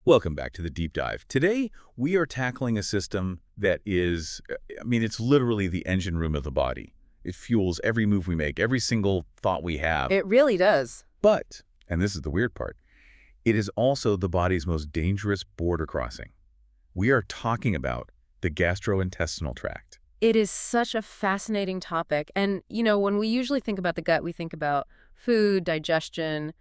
Welcome back to the deep dive. Today, we are tackling a system that is, it's literally the engine room of the body. It fuels every move we make, every single thought we have. It really does. But, and this is the weird part, it is also the body's most dangerous border crossing. We are talking about the gastrointestinal tract. It is such a fascinating topic. And, when we usually think about the gut, we think about food, digestion,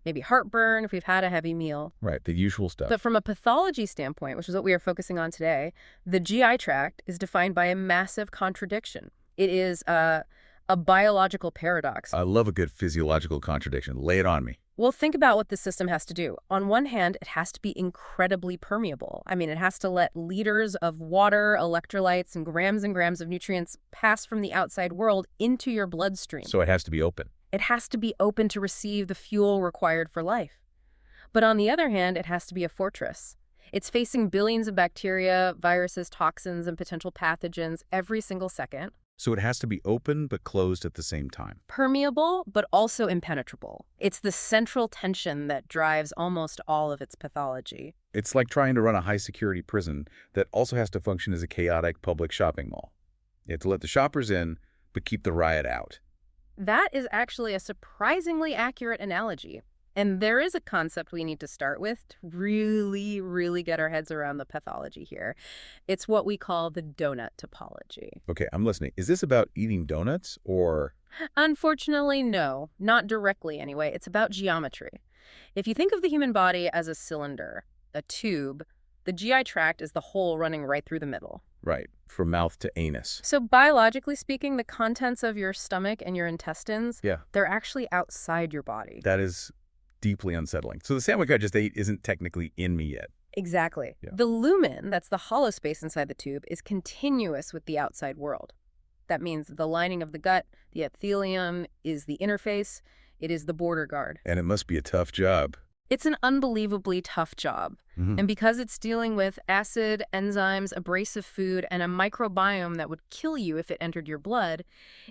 maybe heartburn if we've had a heavy meal. Right, the usual stuff. But from a pathology standpoint, which is what we are focusing on today, the GI tract is defined by a massive contradiction. It is a biological paradox. I love a good physiological contradiction. Lay it on me. Well, think about what this system has to do. On one hand, it has to be incredibly permeable. It has to let liters of water, electrolytes, and grams of nutrients pass from the outside world into your bloodstream. So it has to be open. It has to be open to receive the fuel required for life. But on the other hand, it has to be a fortress. It's facing billions of bacteria, viruses, toxins, and potential pathogens every single second. So it has to be open but closed at the same time. Permeable, but also impenetrable. It's the central tension that drives almost all of its pathology. It's like trying to run a high-security prison that also has to function as a chaotic public shopping mall. You have to let the shoppers in, but keep the riot out. That is actually a surprisingly accurate analogy. And there is a concept we need to start with to really, really get our heads around the pathology here. It's what we call the donut topology. Okay, I'm listening. Is this about eating donuts or? Unfortunately, no. Not directly, anyway. It's about geometry. If you think of the human body as a cylinder, a tube, the GI tract is the hole running right through the middle. Right, from mouth to anus. So biologically speaking, the contents of your stomach and your intestines, they're actually outside your body. That is deeply unsettling. So the sandwich I just ate isn't technically in me yet. Exactly. Yeah. The lumen, that's the hollow space inside the tube, is continuous with the outside world. That means the lining of the gut, the epithelium, is the interface. It is the border guard. And it must be a tough job. It's an unbelievably tough job. And because it's dealing with acid, enzymes, abrasive food, and a microbiome that would kill you if it entered your blood,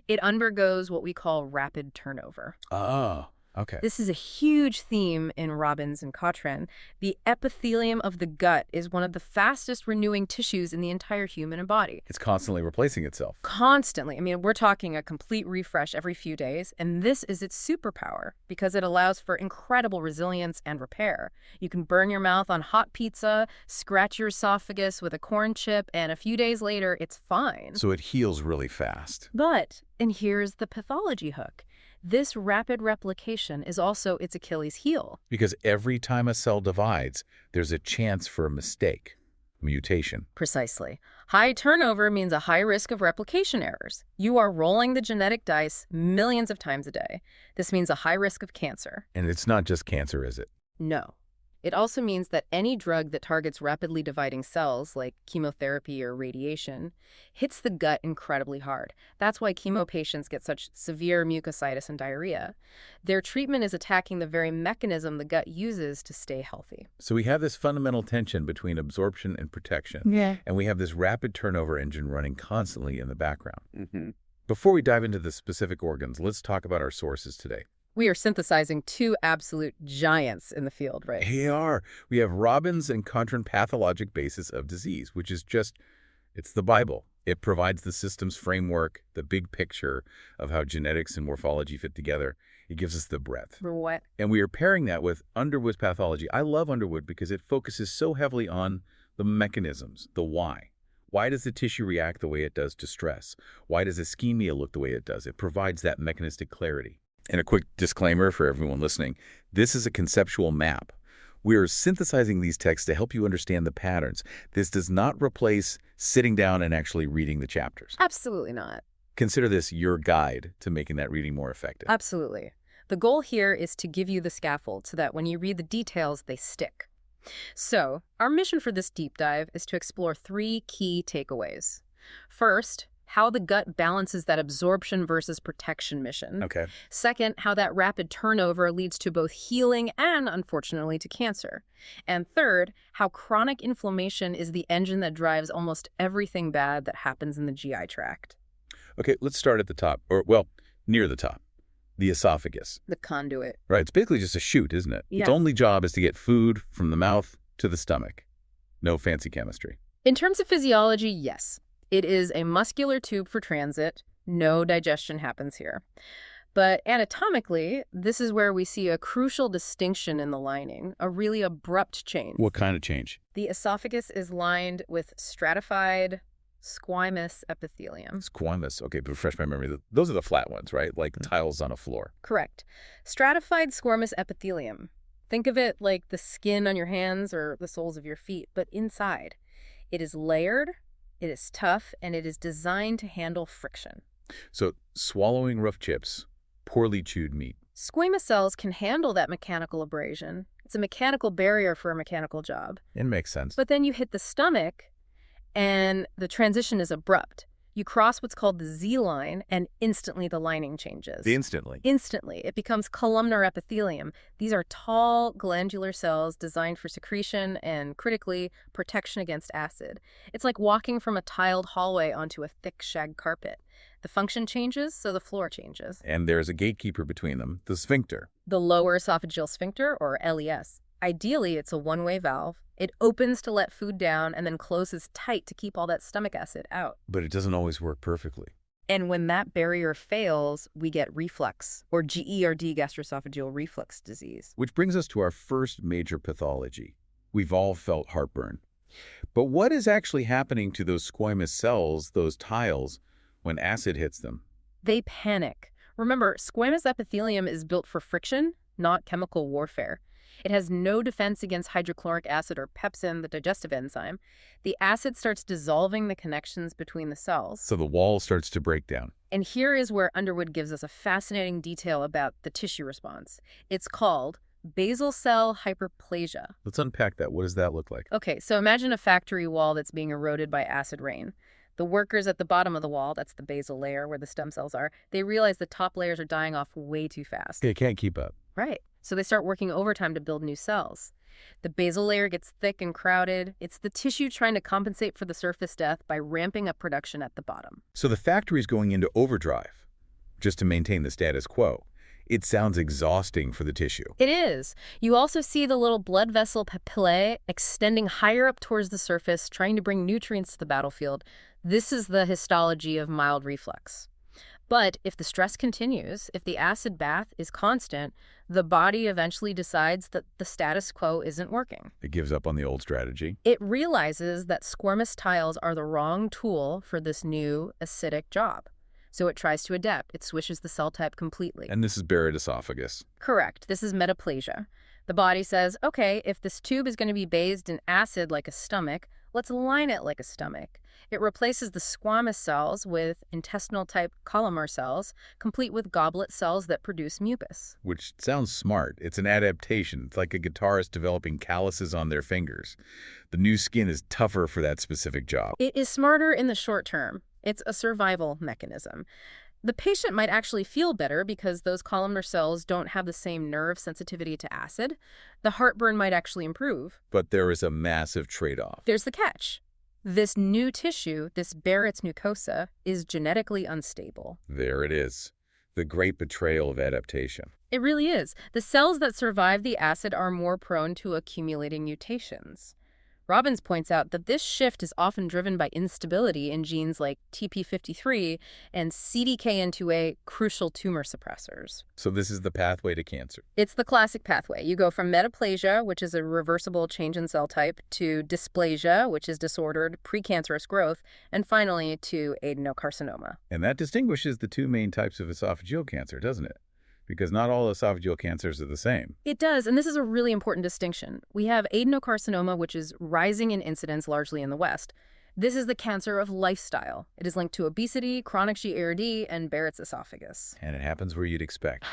it undergoes what we call rapid turnover. Oh, okay. This is a huge theme in Robbins and Cotran. The epithelium of the gut is one of the fastest renewing tissues in the entire human body. It's constantly replacing itself. Constantly. We're talking a complete refresh every few days, and this is its superpower because it allows for incredible resilience and repair. You can burn your mouth on hot pizza, scratch your esophagus with a corn chip, and a few days later, it's fine. So it heals really fast. But, and here's the pathology hook, this rapid replication is also its Achilles heel. Because every time a cell divides, there's a chance for a mistake, mutation. Precisely. High turnover means a high risk of replication errors. You are rolling the genetic dice millions of times a day. This means a high risk of cancer. And it's not just cancer, is it? No. It also means that any drug that targets rapidly dividing cells, like chemotherapy or radiation, hits the gut incredibly hard. That's why chemo patients get such severe mucositis and diarrhea. Their treatment is attacking the very mechanism the gut uses to stay healthy. So we have this fundamental tension between absorption and protection. Yeah. And we have this rapid turnover engine running constantly in the background. Before we dive into the specific organs, let's talk about our sources today. We are synthesizing two absolute giants in the field, right? They are. We have Robbins and Cotran pathologic basis of disease, which is it's the Bible. It provides the system's framework, the big picture of how genetics and morphology fit together. It gives us the breadth. For what? And we are pairing that with Underwood's pathology. I love Underwood because it focuses so heavily on the mechanisms, the why. Why does the tissue react the way it does to stress? Why does ischemia look the way it does? It provides that mechanistic clarity. And a quick disclaimer for everyone listening, this is a conceptual map. We are synthesizing these texts to help you understand the patterns. This does not replace sitting down and actually reading the chapters. Absolutely not. Consider this your guide to making that reading more effective. Absolutely. The goal here is to give you the scaffold so that when you read the details, they stick. So, our mission for this deep dive is to explore three key takeaways. First, how the gut balances that absorption versus protection mission. Okay. Second, how that rapid turnover leads to both healing and, unfortunately, to cancer. And third, how chronic inflammation is the engine that drives almost everything bad that happens in the GI tract. Okay, let's start at the top, or, well, near the top. The esophagus. The conduit. Right, it's basically just a chute, isn't it? Yeah. Its only job is to get food from the mouth to the stomach. No fancy chemistry. In terms of physiology, yes. It is a muscular tube for transit. No digestion happens here. But anatomically, this is where we see a crucial distinction in the lining, a really abrupt change. What kind of change? The esophagus is lined with stratified squamous epithelium. Squamous. Okay, but refresh my memory. Those are the flat ones, right? Like tiles on a floor. Correct. Stratified squamous epithelium. Think of it like the skin on your hands or the soles of your feet, but inside. It is layered, it is tough, and it is designed to handle friction. So swallowing rough chips, poorly chewed meat. Squamous cells can handle that mechanical abrasion. It's a mechanical barrier for a mechanical job. It makes sense. But then you hit the stomach, and the transition is abrupt. You cross what's called the Z-line, and instantly the lining changes. Instantly. Instantly. It becomes columnar epithelium. These are tall, glandular cells designed for secretion and, critically, protection against acid. It's like walking from a tiled hallway onto a thick shag carpet. The function changes, so the floor changes. And there's a gatekeeper between them, the sphincter. The lower esophageal sphincter, or LES. Ideally, it's a one-way valve. It opens to let food down and then closes tight to keep all that stomach acid out. But it doesn't always work perfectly. And when that barrier fails, we get reflux, or GERD, gastroesophageal reflux disease. Which brings us to our first major pathology. We've all felt heartburn. But what is actually happening to those squamous cells, those tiles, when acid hits them? They panic. Remember, squamous epithelium is built for friction, not chemical warfare. It has no defense against hydrochloric acid or pepsin, the digestive enzyme. The acid starts dissolving the connections between the cells. So the wall starts to break down. And here is where Underwood gives us a fascinating detail about the tissue response. It's called basal cell hyperplasia. Let's unpack that. What does that look like? Okay, so imagine a factory wall that's being eroded by acid rain. The workers at the bottom of the wall, that's the basal layer where the stem cells are, they realize the top layers are dying off way too fast. They can't keep up. Right. So they start working overtime to build new cells. The basal layer gets thick and crowded. It's the tissue trying to compensate for the surface death by ramping up production at the bottom. So the factory's going into overdrive just to maintain the status quo. It sounds exhausting for the tissue. It is. You also see the little blood vessel papillae extending higher up towards the surface, trying to bring nutrients to the battlefield. This is the histology of mild reflux. But if the stress continues, if the acid bath is constant, the body eventually decides that the status quo isn't working. It gives up on the old strategy. It realizes that squamous tiles are the wrong tool for this new acidic job. So it tries to adapt. It switches the cell type completely. And this is buried esophagus. Correct. This is metaplasia. The body says, okay, if this tube is going to be bathed in acid like a stomach, let's line it like a stomach. It replaces the squamous cells with intestinal-type columnar cells, complete with goblet cells that produce mucus. Which sounds smart. It's an adaptation. It's like a guitarist developing calluses on their fingers. The new skin is tougher for that specific job. It is smarter in the short term. It's a survival mechanism. The patient might actually feel better because those columnar cells don't have the same nerve sensitivity to acid. The heartburn might actually improve. But there is a massive trade-off. There's the catch. This new tissue, this Barrett's mucosa, is genetically unstable. There it is. The great betrayal of adaptation. It really is. The cells that survive the acid are more prone to accumulating mutations. Robbins points out that this shift is often driven by instability in genes like TP53 and CDKN2A, crucial tumor suppressors. So this is the pathway to cancer. It's the classic pathway. You go from metaplasia, which is a reversible change in cell type, to dysplasia, which is disordered precancerous growth, and finally to adenocarcinoma. And that distinguishes the two main types of esophageal cancer, doesn't it? Because not all esophageal cancers are the same. It does, and this is a really important distinction. We have adenocarcinoma, which is rising in incidence largely in the West. This is the cancer of lifestyle. It is linked to obesity, chronic GERD, and Barrett's esophagus. And it happens where you'd expect.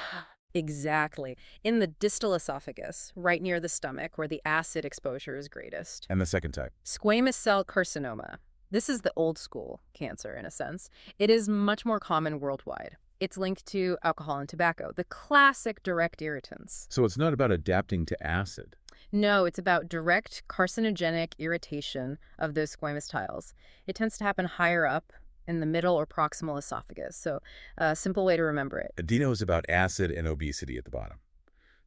Exactly. In the distal esophagus, right near the stomach, where the acid exposure is greatest. And the second type? Squamous cell carcinoma. This is the old school cancer, in a sense. It is much more common worldwide. It's linked to alcohol and tobacco, the classic direct irritants. So it's not about adapting to acid. No, it's about direct carcinogenic irritation of those squamous tiles. It tends to happen higher up in the middle or proximal esophagus. So a simple way to remember it. Adeno is about acid and obesity at the bottom.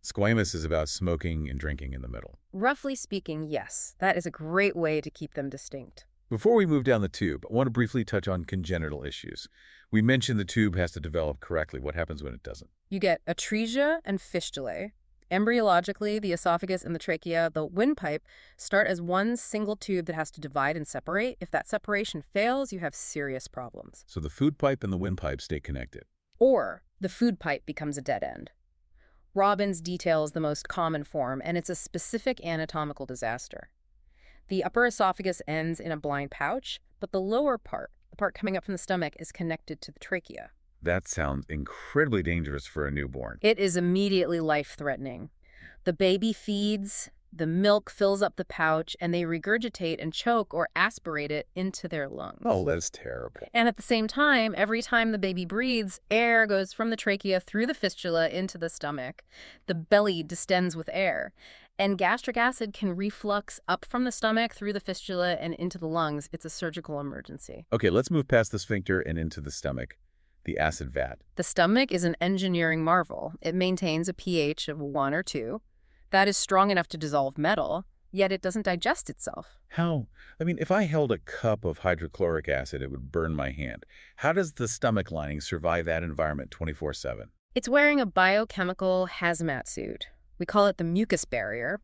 Squamous is about smoking and drinking in the middle. Roughly speaking, yes. That is a great way to keep them distinct. Before we move down the tube, I want to briefly touch on congenital issues. We mentioned the tube has to develop correctly. What happens when it doesn't? You get atresia and fistulae. Embryologically, the esophagus and the trachea, the windpipe, start as one single tube that has to divide and separate. If that separation fails, you have serious problems. So the food pipe and the windpipe stay connected. Or the food pipe becomes a dead end. Robbins details the most common form, and it's a specific anatomical disaster. The upper esophagus ends in a blind pouch, but the lower part, the part coming up from the stomach, is connected to the trachea. That sounds incredibly dangerous for a newborn. It is immediately life-threatening. The baby feeds, the milk fills up the pouch, and they regurgitate and choke or aspirate it into their lungs. Oh, that's terrible. And at the same time, every time the baby breathes, air goes from the trachea through the fistula into the stomach. The belly distends with air. And gastric acid can reflux up from the stomach through the fistula and into the lungs. It's a surgical emergency. Okay, let's move past the sphincter and into the stomach. The acid vat. The stomach is an engineering marvel. It maintains a pH of 1 or 2. That is strong enough to dissolve metal, yet it doesn't digest itself. How? I mean, if I held a cup of hydrochloric acid, it would burn my hand. How does the stomach lining survive that environment 24/7? It's wearing a biochemical hazmat suit. We call it the mucus barrier.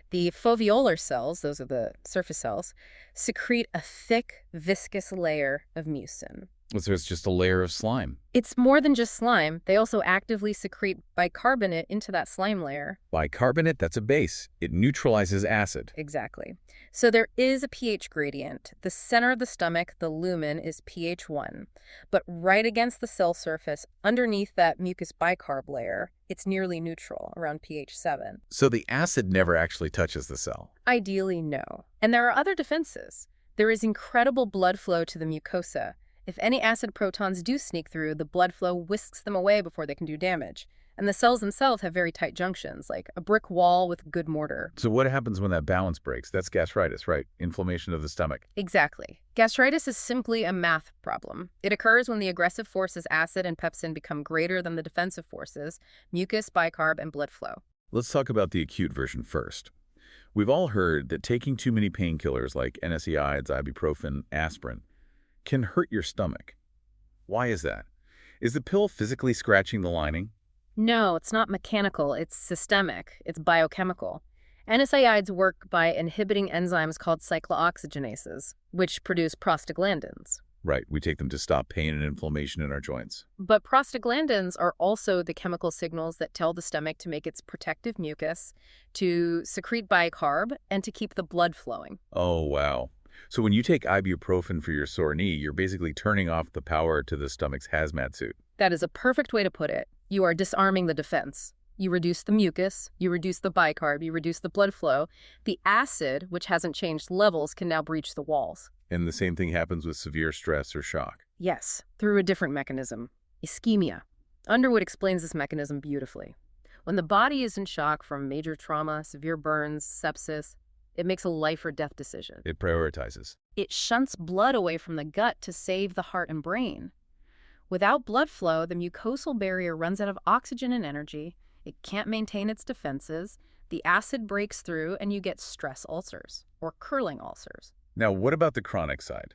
The foveolar cells, those are the surface cells, secrete a thick, viscous layer of mucin. So it's just a layer of slime. It's more than just slime. They also actively secrete bicarbonate into that slime layer. Bicarbonate, that's a base. It neutralizes acid. Exactly. So there is a pH gradient. The center of the stomach, the lumen, is pH 1. But right against the cell surface, underneath that mucus bicarb layer, it's nearly neutral, around pH 7. So the acid never actually touches the cell. Ideally, no. And there are other defenses. There is incredible blood flow to the mucosa. If any acid protons do sneak through, the blood flow whisks them away before they can do damage. And the cells themselves have very tight junctions, like a brick wall with good mortar. So what happens when that balance breaks? That's gastritis, right? Inflammation of the stomach. Exactly. Gastritis is simply a math problem. It occurs when the aggressive forces acid and pepsin become greater than the defensive forces, mucus, bicarb, and blood flow. Let's talk about the acute version first. We've all heard that taking too many painkillers like NSAIDs, ibuprofen, aspirin can hurt your stomach. Why is that? Is the pill physically scratching the lining? No, it's not mechanical. It's systemic. It's biochemical. NSAIDs work by inhibiting enzymes called cyclooxygenases, which produce prostaglandins. Right, we take them to stop pain and inflammation in our joints. But prostaglandins are also the chemical signals that tell the stomach to make its protective mucus, to secrete bicarb, and to keep the blood flowing. Oh, wow. So when you take ibuprofen for your sore knee, you're basically turning off the power to the stomach's hazmat suit. That is a perfect way to put it. You are disarming the defense. You reduce the mucus, you reduce the bicarb, you reduce the blood flow. The acid, which hasn't changed levels, can now breach the walls. And the same thing happens with severe stress or shock. Yes, through a different mechanism. Ischemia. Underwood explains this mechanism beautifully. When the body is in shock from major trauma, severe burns, sepsis, it makes a life or death decision. It prioritizes. It shunts blood away from the gut to save the heart and brain. Without blood flow, the mucosal barrier runs out of oxygen and energy. It can't maintain its defenses. The acid breaks through and you get stress ulcers or curling ulcers. Now, what about the chronic side?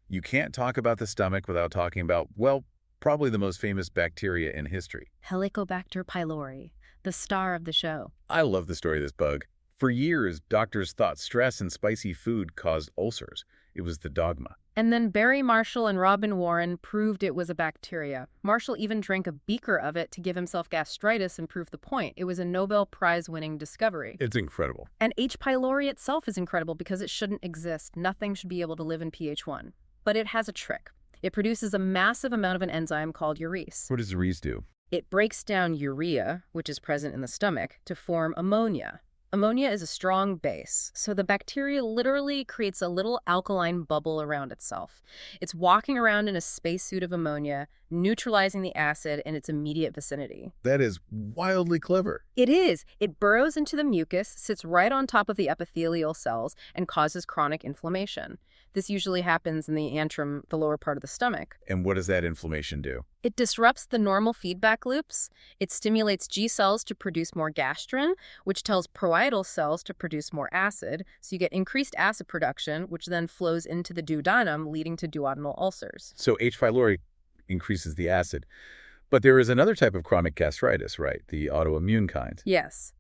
You can't talk about the stomach without talking about, well, probably the most famous bacteria in history. Helicobacter pylori, the star of the show. I love the story of this bug. For years, doctors thought stress and spicy food caused ulcers. It was the dogma. And then Barry Marshall and Robin Warren proved it was a bacteria. Marshall even drank a beaker of it to give himself gastritis and prove the point. It was a Nobel Prize-winning discovery. It's incredible. And H. pylori itself is incredible because it shouldn't exist. Nothing should be able to live in pH 1. But it has a trick. It produces a massive amount of an enzyme called urease. What does urease do? It breaks down urea, which is present in the stomach, to form ammonia. Ammonia is a strong base, so the bacteria literally creates a little alkaline bubble around itself. It's walking around in a spacesuit of ammonia, neutralizing the acid in its immediate vicinity. That is wildly clever. It is. It burrows into the mucus, sits right on top of the epithelial cells, and causes chronic inflammation. This usually happens in the antrum, the lower part of the stomach. And what does that inflammation do? It disrupts the normal feedback loops. It stimulates G cells to produce more gastrin, which tells parietal cells to produce more acid, so you get increased acid production, which then flows into the duodenum, leading to duodenal ulcers. So H. pylori increases the acid. But there is another type of chronic gastritis, right? The autoimmune kind. Yes,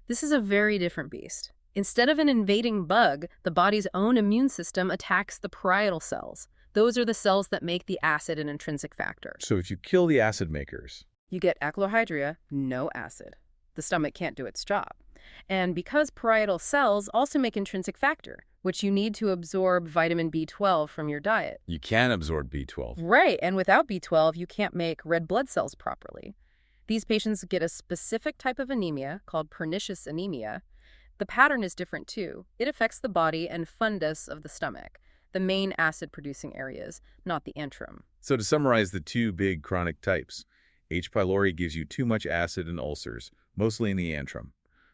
this is a very different beast. Instead of an invading bug, the body's own immune system attacks the parietal cells. Those are the cells that make the acid an intrinsic factor. So if you kill the acid makers, You get achlorhydria, no acid. The stomach can't do its job. And because parietal cells also make intrinsic factor, which you need to absorb vitamin B12 from your diet. you can absorb B12. Right, and without B12, you can't make red blood cells properly. These patients get a specific type of anemia called pernicious anemia. The pattern is different too. It affects the body and fundus of the stomach, the main acid-producing areas, not the antrum. So to summarize the two big chronic types, H. pylori gives you too much acid and ulcers, mostly in the antrum.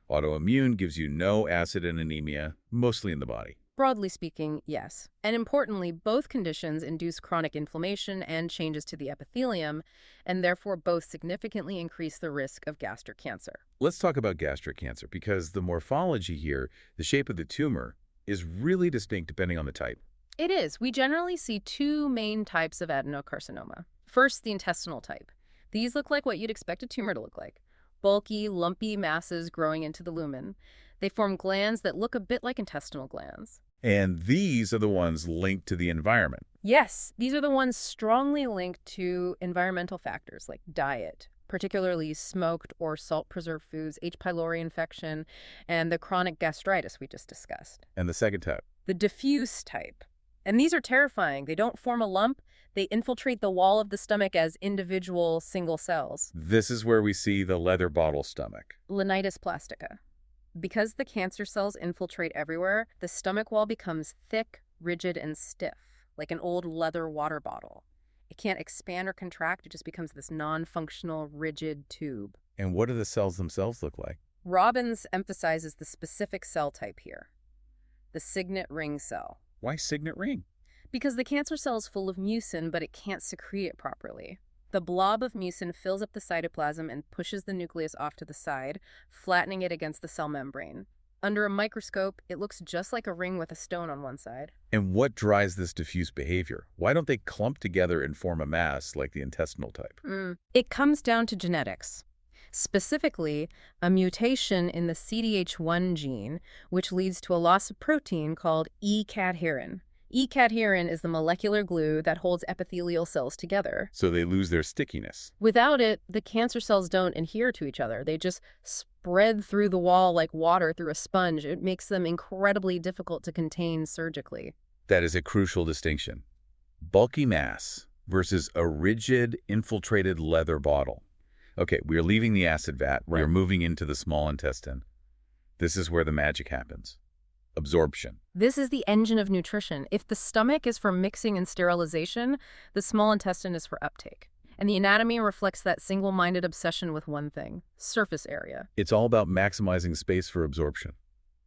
Autoimmune gives you no acid and anemia, mostly in the body. Broadly speaking, yes. And importantly, both conditions induce chronic inflammation and changes to the epithelium, and therefore both significantly increase the risk of gastric cancer. Let's talk about gastric cancer, because the morphology here, the shape of the tumor, is really distinct depending on the type. It is. We generally see two main types of adenocarcinoma. First, the intestinal type. These look like what you'd expect a tumor to look like. Bulky, lumpy masses growing into the lumen. They form glands that look a bit like intestinal glands. And these are the ones linked to the environment. Yes, these are the ones strongly linked to environmental factors like diet, particularly smoked or salt-preserved foods, H. pylori infection, and the chronic gastritis we just discussed. And the second type? The diffuse type. And these are terrifying. They don't form a lump. They infiltrate the wall of the stomach as individual single cells. This is where we see the leather bottle stomach. Linitis plastica. Because the cancer cells infiltrate everywhere, the stomach wall becomes thick, rigid, and stiff, like an old leather water bottle. It can't expand or contract. It just becomes this non-functional, rigid tube. And what do the cells themselves look like? Robbins emphasizes the specific cell type here, the signet ring cell. Why signet ring? Because the cancer cell is full of mucin, but it can't secrete it properly. The blob of mucin fills up the cytoplasm and pushes the nucleus off to the side, flattening it against the cell membrane. Under a microscope, it looks just like a ring with a stone on one side. And what drives this diffuse behavior? Why don't they clump together and form a mass like the intestinal type? It comes down to genetics. Specifically, a mutation in the CDH1 gene, which leads to a loss of protein called E-cadherin. E-cadherin is the molecular glue that holds epithelial cells together. So they lose their stickiness. Without it, the cancer cells don't adhere to each other. They just spread through the wall like water through a sponge. It makes them incredibly difficult to contain surgically. That is a crucial distinction. Bulky mass versus a rigid, infiltrated leather bottle. Okay, we're leaving the acid vat. Right. We're moving into the small intestine. This is where the magic happens. Absorption. This is the engine of nutrition. If the stomach is for mixing and sterilization, the small intestine is for uptake. And the anatomy reflects that single-minded obsession with one thing, surface area. It's all about maximizing space for absorption.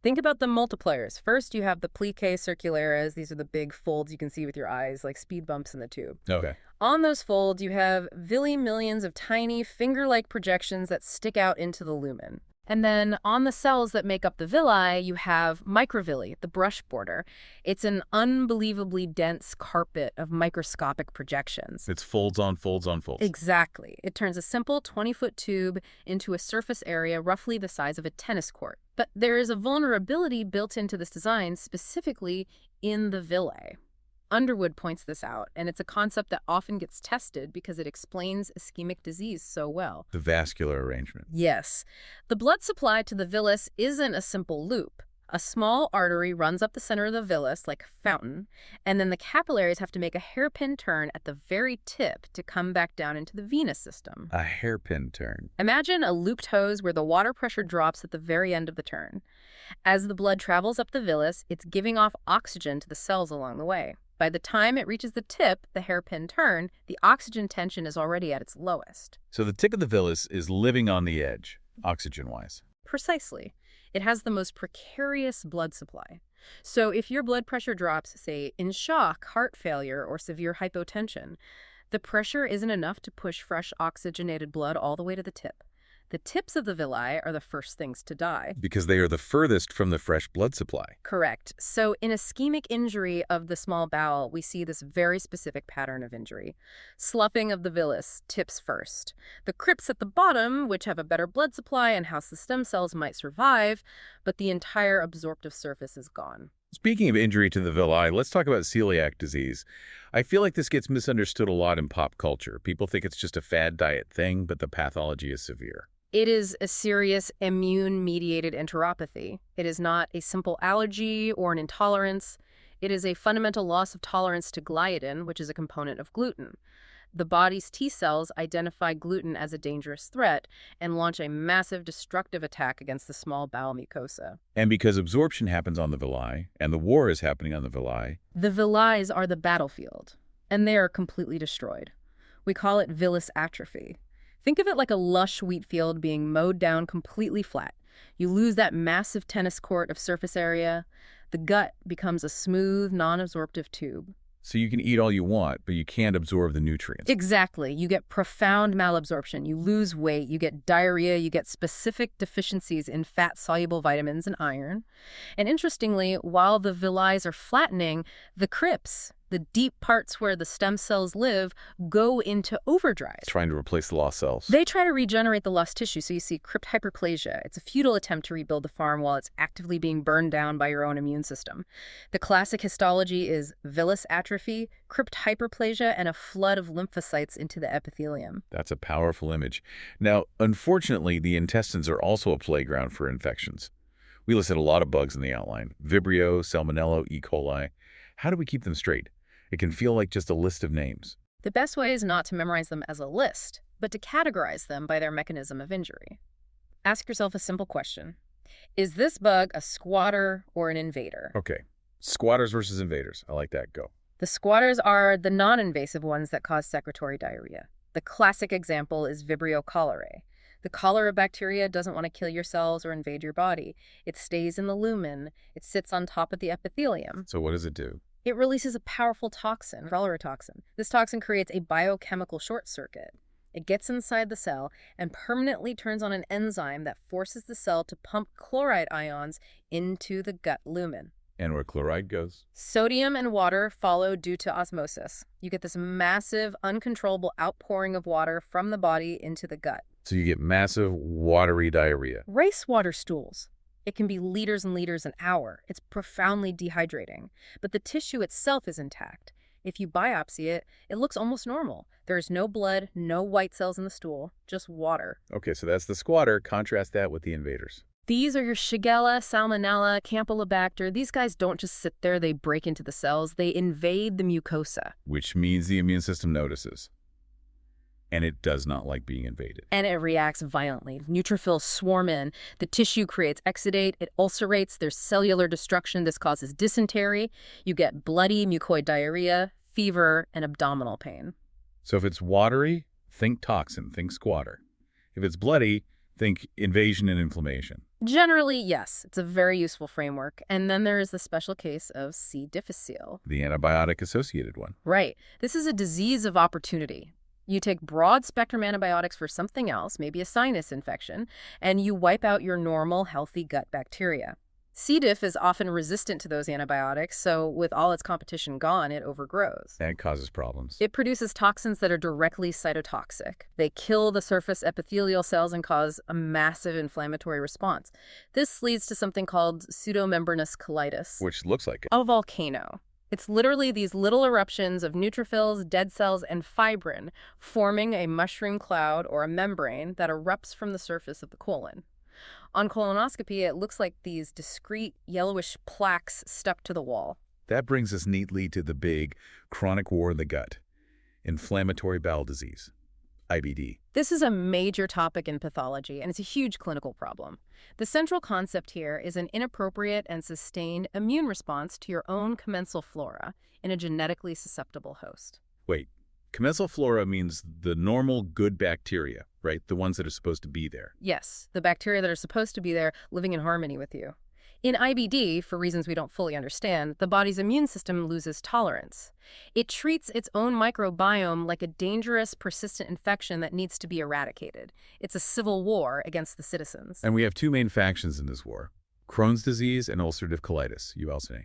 Think about the multipliers. First, you have the plicae circulares. These are the big folds you can see with your eyes, like speed bumps in the tube. Okay. On those folds, you have millions of tiny finger-like projections that stick out into the lumen. And then on the cells that make up the villi, you have microvilli, the brush border. It's an unbelievably dense carpet of microscopic projections. It's folds on folds on folds. Exactly. It turns a simple 20-foot tube into a surface area roughly the size of a tennis court. But there is a vulnerability built into this design, specifically in the villi. Underwood points this out, and it's a concept that often gets tested because it explains ischemic disease so well. The vascular arrangement. Yes. The blood supply to the villus isn't a simple loop. A small artery runs up the center of the villus like a fountain, and then the capillaries have to make a hairpin turn at the very tip to come back down into the venous system. A hairpin turn. Imagine a looped hose where the water pressure drops at the very end of the turn. As the blood travels up the villus, it's giving off oxygen to the cells along the way. By the time it reaches the tip, the hairpin turn, the oxygen tension is already at its lowest. So the tick of the villus is living on the edge, oxygen-wise. Precisely. It has the most precarious blood supply. So if your blood pressure drops, say, in shock, heart failure, or severe hypotension, the pressure isn't enough to push fresh oxygenated blood all the way to the tip. The tips of the villi are the first things to die. Because they are the furthest from the fresh blood supply. Correct. So in ischemic injury of the small bowel, we see this very specific pattern of injury. Sloughing of the villus, tips first. The crypts at the bottom, which have a better blood supply and house the stem cells, might survive, but the entire absorptive surface is gone. Speaking of injury to the villi, let's talk about celiac disease. I feel like this gets misunderstood a lot in pop culture. People think it's just a fad diet thing, but the pathology is severe. It is a serious immune-mediated enteropathy. It is not a simple allergy or an intolerance. It is a fundamental loss of tolerance to gliadin, which is a component of gluten. The body's T cells identify gluten as a dangerous threat and launch a massive destructive attack against the small bowel mucosa. And because absorption happens on the villi, and the war is happening on the villi, the villi are the battlefield, and they are completely destroyed. We call it villus atrophy. Think of it like a lush wheat field being mowed down completely flat. You lose that massive tennis court of surface area. The gut becomes a smooth, non-absorptive tube. so you can eat all you want, but you can't absorb the nutrients. Exactly. You get profound malabsorption. You lose weight. You get diarrhea. You get specific deficiencies in fat-soluble vitamins and iron. And interestingly, while the villi are flattening, the crypts, the deep parts where the stem cells live, go into overdrive. Trying to replace the lost cells. They try to regenerate the lost tissue, so you see crypt hyperplasia. It's a futile attempt to rebuild the farm while it's actively being burned down by your own immune system. The classic histology is villus atrophy, crypt hyperplasia, and a flood of lymphocytes into the epithelium. That's a powerful image. Now, unfortunately, the intestines are also a playground for infections. We listed a lot of bugs in the outline: Vibrio, Salmonella, E. coli. How do we keep them straight? It can feel like just a list of names. The best way is not to memorize them as a list, but to categorize them by their mechanism of injury. Ask yourself a simple question. Is this bug a squatter or an invader? Okay. Squatters versus invaders. I like that. Go. The squatters are the non-invasive ones that cause secretory diarrhea. The classic example is Vibrio cholerae. The cholera bacteria doesn't want to kill your cells or invade your body. It stays in the lumen. It sits on top of the epithelium. So what does it do? It releases a powerful toxin, cholera toxin. This toxin creates a biochemical short circuit. It gets inside the cell and permanently turns on an enzyme that forces the cell to pump chloride ions into the gut lumen. And where chloride goes? Sodium and water follow due to osmosis. You get this massive, uncontrollable outpouring of water from the body into the gut. So you get massive, watery diarrhea. Race water stools. It can be liters and liters an hour. It's profoundly dehydrating. But the tissue itself is intact. If you biopsy it, it looks almost normal. There is no blood, no white cells in the stool, just water. Okay, so that's the squatter. Contrast that with the invaders. These are your Shigella, Salmonella, Campylobacter. These guys don't just sit there, they break into the cells. They invade the mucosa. Which means the immune system notices. And it does not like being invaded. And it reacts violently. Neutrophils swarm in. The tissue creates exudate. It ulcerates. There's cellular destruction. This causes dysentery. You get bloody mucoid diarrhea, fever, and abdominal pain. So if it's watery, think toxin, think squatter. If it's bloody, think invasion and inflammation. Generally, yes. It's a very useful framework. And then there is the special case of C. difficile. The antibiotic-associated one. Right. This is a disease of opportunity. You take broad-spectrum antibiotics for something else, maybe a sinus infection, and you wipe out your normal, healthy gut bacteria. C. diff is often resistant to those antibiotics, so with all its competition gone, it overgrows. That causes problems. It produces toxins that are directly cytotoxic. They kill the surface epithelial cells and cause a massive inflammatory response. This leads to something called pseudomembranous colitis. Which looks like it. A volcano. It's literally these little eruptions of neutrophils, dead cells, and fibrin forming a mushroom cloud or a membrane that erupts from the surface of the colon. On colonoscopy, it looks like these discrete yellowish plaques stuck to the wall. That brings us neatly to the big chronic war in the gut, inflammatory bowel disease, IBD. This is a major topic in pathology, and it's a huge clinical problem. The central concept here is an inappropriate and sustained immune response to your own commensal flora in a genetically susceptible host. Wait, commensal flora means the normal good bacteria, right? The ones that are supposed to be there. Yes, the bacteria that are supposed to be there living in harmony with you. In IBD, for reasons we don't fully understand, the body's immune system loses tolerance. It treats its own microbiome like a dangerous, persistent infection that needs to be eradicated. It's a civil war against the citizens. And we have two main factions in this war, Crohn's disease and ulcerative colitis, ULCA.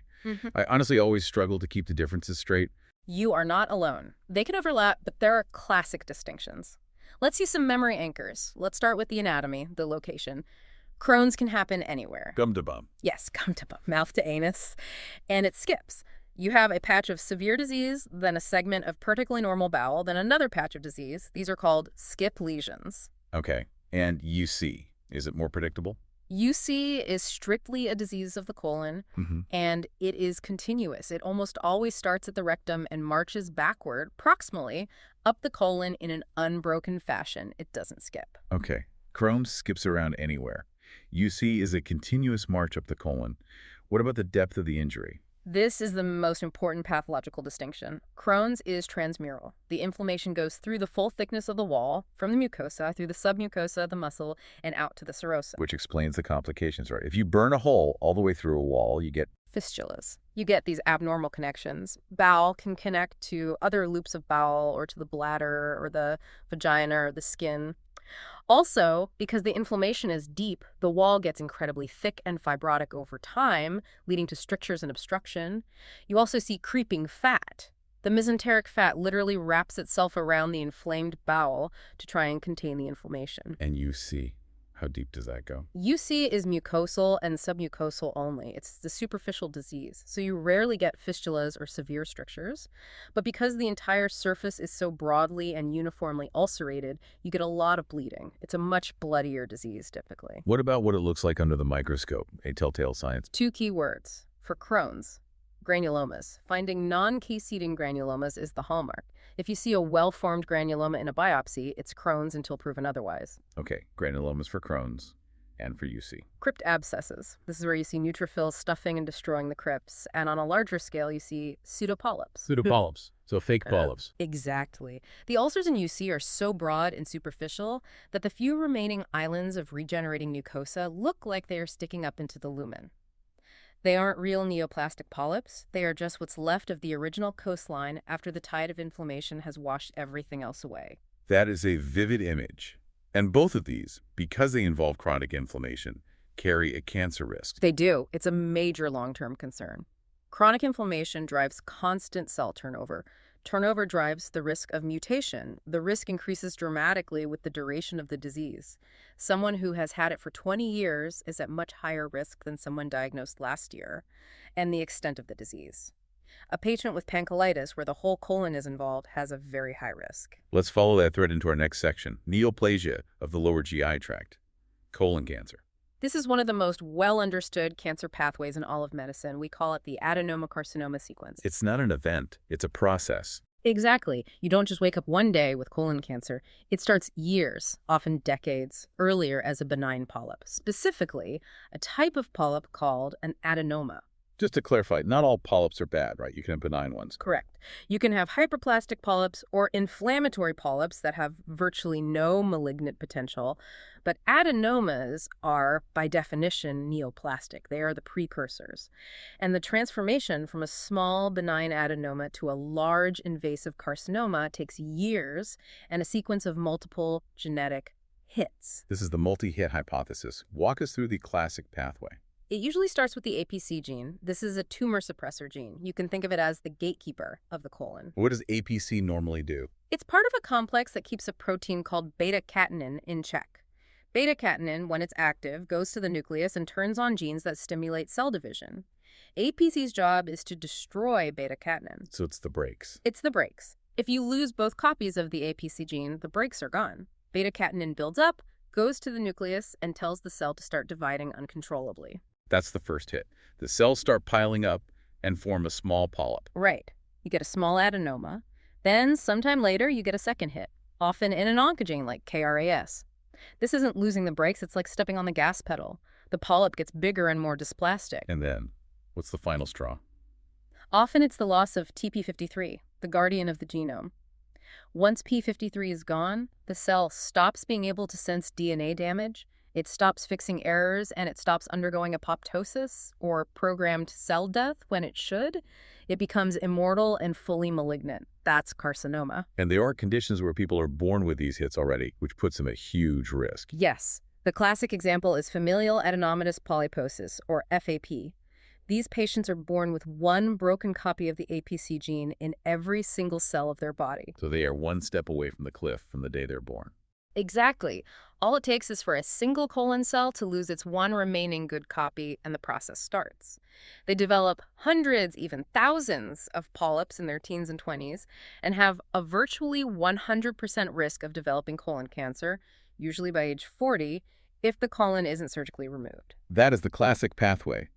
I honestly always struggle to keep the differences straight. You are not alone. They can overlap, but there are classic distinctions. Let's use some memory anchors. Let's start with the anatomy, the location. Crohn's can happen anywhere. Gum to bum. Yes, gum to bum, mouth to anus, and it skips. You have a patch of severe disease, then a segment of perfectly normal bowel, then another patch of disease. These are called skip lesions. Okay. And UC, is it more predictable? UC is strictly a disease of the colon, and it is continuous. It almost always starts at the rectum and marches backward, proximally, up the colon in an unbroken fashion. It doesn't skip. Okay. Crohn's skips around anywhere. UC is a continuous march up the colon. What about the depth of the injury? This is the most important pathological distinction. Crohn's is transmural. The inflammation goes through the full thickness of the wall, from the mucosa, through the submucosa, the muscle, and out to the serosa. Which explains the complications, right? If you burn a hole all the way through a wall, you get fistulas. You get these abnormal connections. Bowel can connect to other loops of bowel or to the bladder or the vagina or the skin. Also, because the inflammation is deep, the wall gets incredibly thick and fibrotic over time, leading to strictures and obstruction. You also see creeping fat. The mesenteric fat literally wraps itself around the inflamed bowel to try and contain the inflammation. And UC. How deep does that go? UC is mucosal and submucosal only. It's the superficial disease, so you rarely get fistulas or severe strictures. But because the entire surface is so broadly and uniformly ulcerated, you get a lot of bleeding. It's a much bloodier disease, typically. What about what it looks like under the microscope, a telltale sign? Two key words. For Crohn's, granulomas. Finding non-case-eating granulomas is the hallmark. If you see a well-formed granuloma in a biopsy, it's Crohn's until proven otherwise. Okay, granulomas for Crohn's and for UC. Crypt abscesses. This is where you see neutrophils stuffing and destroying the crypts. And on a larger scale, you see pseudopolyps. Pseudopolyps, so fake polyps. Exactly. The ulcers in UC are so broad and superficial that the few remaining islands of regenerating mucosa look like they are sticking up into the lumen. They aren't real neoplastic polyps. They are just what's left of the original coastline after the tide of inflammation has washed everything else away. That is a vivid image. And both of these, because they involve chronic inflammation, carry a cancer risk. They do. It's a major long-term concern. Chronic inflammation drives constant cell turnover. Turnover drives the risk of mutation. The risk increases dramatically with the duration of the disease. Someone who has had it for 20 years is at much higher risk than someone diagnosed last year, and the extent of the disease. A patient with pancolitis, where the whole colon is involved, has a very high risk. Let's follow that thread into our next section, neoplasia of the lower GI tract, colon cancer. This is one of the most well-understood cancer pathways in all of medicine. We call it the adenoma-carcinoma sequence. It's not an event, it's a process. Exactly. You don't just wake up one day with colon cancer. It starts years, often decades, earlier as a benign polyp, specifically a type of polyp called an adenoma. Just to clarify, not all polyps are bad, right? You can have benign ones. Correct. You can have hyperplastic polyps or inflammatory polyps that have virtually no malignant potential, but adenomas are, by definition, neoplastic. They are the precursors. And the transformation from a small benign adenoma to a large invasive carcinoma takes years and a sequence of multiple genetic hits. This is the multi-hit hypothesis. Walk us through the classic pathway. It usually starts with the APC gene. This is a tumor suppressor gene. You can think of it as the gatekeeper of the colon. What does APC normally do? It's part of a complex that keeps a protein called beta-catenin in check. Beta-catenin, when it's active, goes to the nucleus and turns on genes that stimulate cell division. APC's job is to destroy beta-catenin. So it's the brakes. It's the brakes. If you lose both copies of the APC gene, the brakes are gone. Beta-catenin builds up, goes to the nucleus and tells the cell to start dividing uncontrollably. That's the first hit. The cells start piling up and form a small polyp. Right. You get a small adenoma. Then, sometime later, you get a second hit, often in an oncogene like KRAS. This isn't losing the brakes, it's like stepping on the gas pedal. The polyp gets bigger and more dysplastic. And then, what's the final straw? Often it's the loss of TP53, the guardian of the genome. Once P53 is gone, the cell stops being able to sense DNA damage, it stops fixing errors, and it stops undergoing apoptosis, or programmed cell death, when it should. It becomes immortal and fully malignant. That's carcinoma. And there are conditions where people are born with these hits already, which puts them at huge risk. Yes. The classic example is familial adenomatous polyposis, or FAP. These patients are born with one broken copy of the APC gene in every single cell of their body. So they are one step away from the cliff from the day they're born. Exactly. All it takes is for a single colon cell to lose its one remaining good copy, and the process starts. They develop hundreds, even thousands of polyps in their teens and 20s and have a virtually 100% risk of developing colon cancer, usually by age 40, if the colon isn't surgically removed. That is the classic pathway.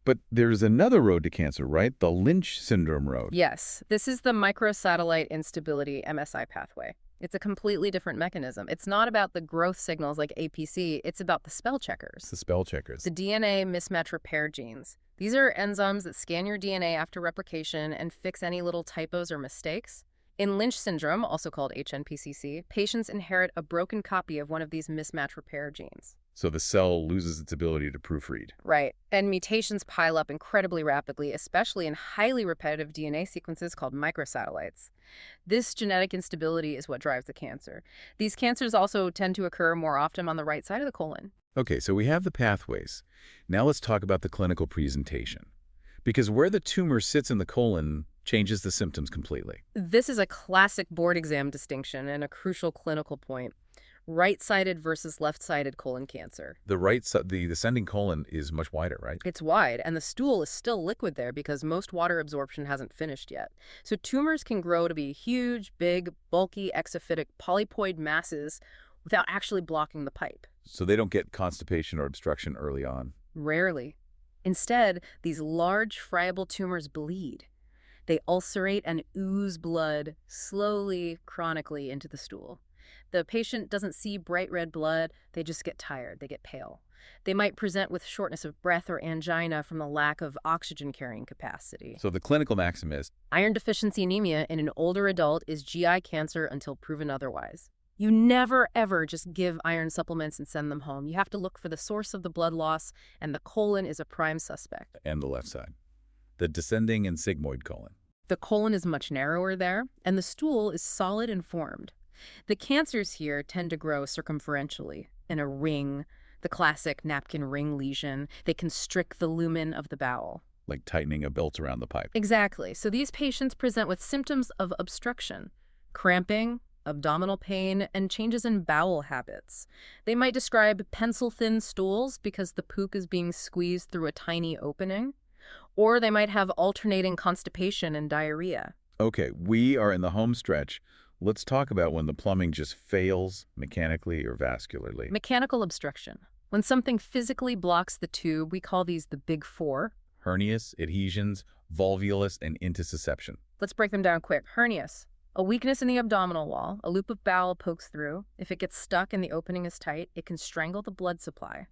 But there's another road to cancer, right? The Lynch syndrome road. Yes, this is the microsatellite instability MSI pathway. It's a completely different mechanism. It's not about the growth signals like APC, it's about the spell checkers. It's the spell checkers. The DNA mismatch repair genes. These are enzymes that scan your DNA after replication and fix any little typos or mistakes. In Lynch syndrome, also called HNPCC, patients inherit a broken copy of one of these mismatch repair genes. So the cell loses its ability to proofread. Right. And mutations pile up incredibly rapidly, especially in highly repetitive DNA sequences called microsatellites. This genetic instability is what drives the cancer. These cancers also tend to occur more often on the right side of the colon. Okay, so we have the pathways. Now let's talk about the clinical presentation. Because where the tumor sits in the colon changes the symptoms completely. This is a classic board exam distinction and a crucial clinical point. Right-sided versus left-sided colon cancer. The descending colon is much wider, right? It's wide, and the stool is still liquid there because most water absorption hasn't finished yet. So tumors can grow to be huge, big, bulky, exophytic polypoid masses without actually blocking the pipe. So they don't get constipation or obstruction early on. Rarely. Instead, these large, friable tumors bleed. They ulcerate and ooze blood slowly, chronically into the stool. The patient doesn't see bright red blood, they just get tired, they get pale. They might present with shortness of breath or angina from the lack of oxygen carrying capacity. So the clinical maxim is Iron deficiency anemia in an older adult is GI cancer until proven otherwise. You never, ever just give iron supplements and send them home. You have to look for the source of the blood loss, and the colon is a prime suspect. and the left side. The descending and sigmoid colon. The colon is much narrower there, and the stool is solid and formed. The cancers here tend to grow circumferentially, in a ring, the classic napkin ring lesion. They constrict the lumen of the bowel. Like tightening a belt around the pipe. Exactly. So these patients present with symptoms of obstruction, cramping, abdominal pain, and changes in bowel habits. They might describe pencil-thin stools because the poop is being squeezed through a tiny opening, or they might have alternating constipation and diarrhea. Okay, we are in the home stretch. Let's talk about when the plumbing just fails mechanically or vascularly. Mechanical obstruction. When something physically blocks the tube, we call these the big four. Hernias, adhesions, volvulus, and intussusception. Let's break them down quick. Hernias. A weakness in the abdominal wall. A loop of bowel pokes through. If it gets stuck and the opening is tight, it can strangle the blood supply.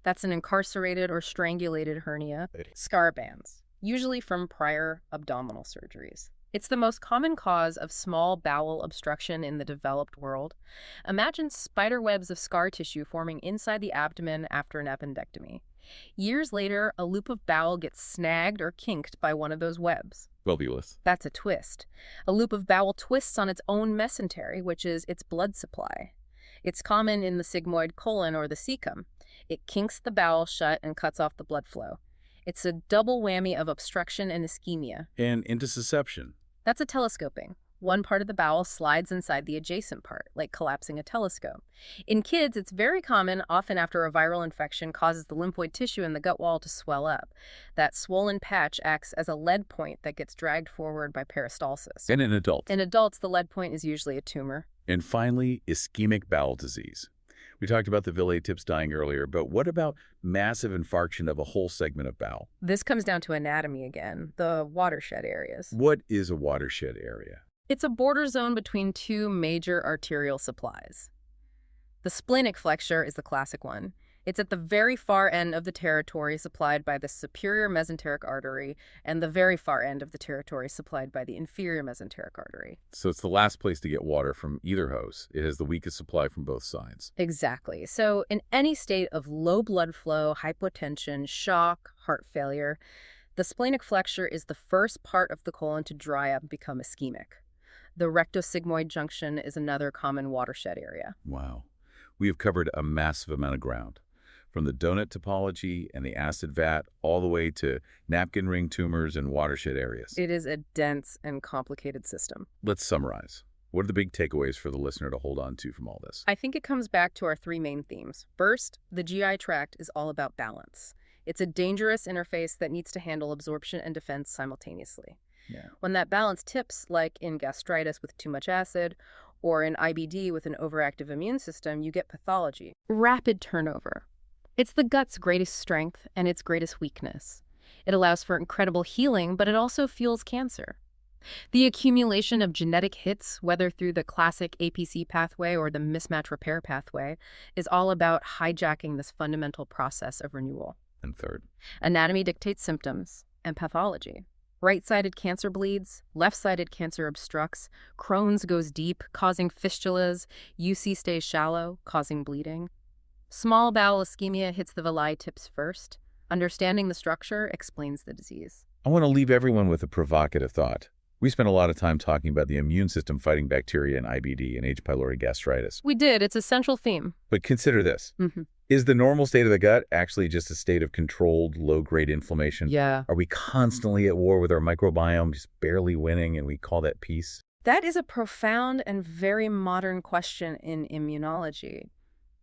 That's an incarcerated or strangulated hernia. Scar bands, usually from prior abdominal surgeries. It's the most common cause of small bowel obstruction in the developed world. Imagine spider webs of scar tissue forming inside the abdomen after an appendectomy. Years later, a loop of bowel gets snagged or kinked by one of those webs. Volvulus. That's a twist. A loop of bowel twists on its own mesentery, which is its blood supply. It's common in the sigmoid colon or the cecum. It kinks the bowel shut and cuts off the blood flow. It's a double whammy of obstruction and ischemia. And intussusception. That's a telescoping. One part of the bowel slides inside the adjacent part, like collapsing a telescope. In kids, it's very common, often after a viral infection causes the lymphoid tissue in the gut wall to swell up. That swollen patch acts as a lead point that gets dragged forward by peristalsis. And in adults. In adults, the lead point is usually a tumor. And finally, ischemic bowel disease. We talked about the villi tips dying earlier, but what about massive infarction of a whole segment of bowel? This comes down to anatomy again, the watershed areas. What is a watershed area? It's a border zone between two major arterial supplies. The splenic flexure is the classic one. It's at the very far end of the territory supplied by the superior mesenteric artery and the very far end of the territory supplied by the inferior mesenteric artery. So it's the last place to get water from either hose. It has the weakest supply from both sides. Exactly. So in any state of low blood flow, hypotension, shock, heart failure, the splenic flexure is the first part of the colon to dry up and become ischemic. The rectosigmoid junction is another common watershed area. Wow. We have covered a massive amount of ground, from the donut topology and the acid vat all the way to napkin ring tumors and watershed areas. It is a dense and complicated system. Let's summarize. What are the big takeaways for the listener to hold on to from all this? I think it comes back to our three main themes. First, the GI tract is all about balance. It's a dangerous interface that needs to handle absorption and defense simultaneously. Yeah. When that balance tips, like in gastritis with too much acid, or in IBD with an overactive immune system, you get pathology. Rapid turnover. It's the gut's greatest strength and its greatest weakness. It allows for incredible healing, but it also fuels cancer. The accumulation of genetic hits, whether through the classic APC pathway or the mismatch repair pathway, is all about hijacking this fundamental process of renewal. And third, Anatomy dictates symptoms and pathology. Right-sided cancer bleeds, left-sided cancer obstructs, Crohn's goes deep, causing fistulas, UC stays shallow, causing bleeding. Small bowel ischemia hits the villi tips first. Understanding the structure explains the disease. I want to leave everyone with a provocative thought. We spent a lot of time talking about the immune system fighting bacteria in IBD and H. pylori gastritis. We did. It's a central theme. But consider this. Is the normal state of the gut actually just a state of controlled, low-grade inflammation? Yeah. Are we constantly at war with our microbiome, just barely winning, and we call that peace? That is a profound and very modern question in immunology.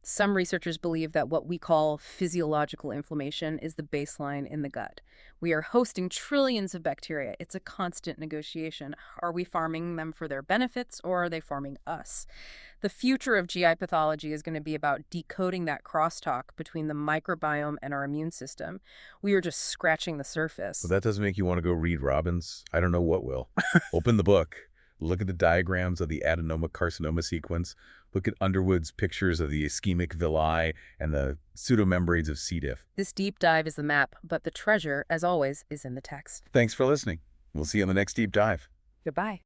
Some researchers believe that what we call physiological inflammation is the baseline in the gut. We are hosting trillions of bacteria. It's a constant negotiation. Are we farming them for their benefits, or are they farming us? The future of GI pathology is going to be about decoding that crosstalk between the microbiome and our immune system. We are just scratching the surface. Well, that doesn't make you want to go read Robbins. I don't know what will. Open the book. Look at the diagrams of the adenoma-carcinoma sequence. Look at Underwood's pictures of the ischemic villi and the pseudomembranes of C. diff. This deep dive is the map, but the treasure, as always, is in the text. Thanks for listening. We'll see you on the next deep dive. Goodbye.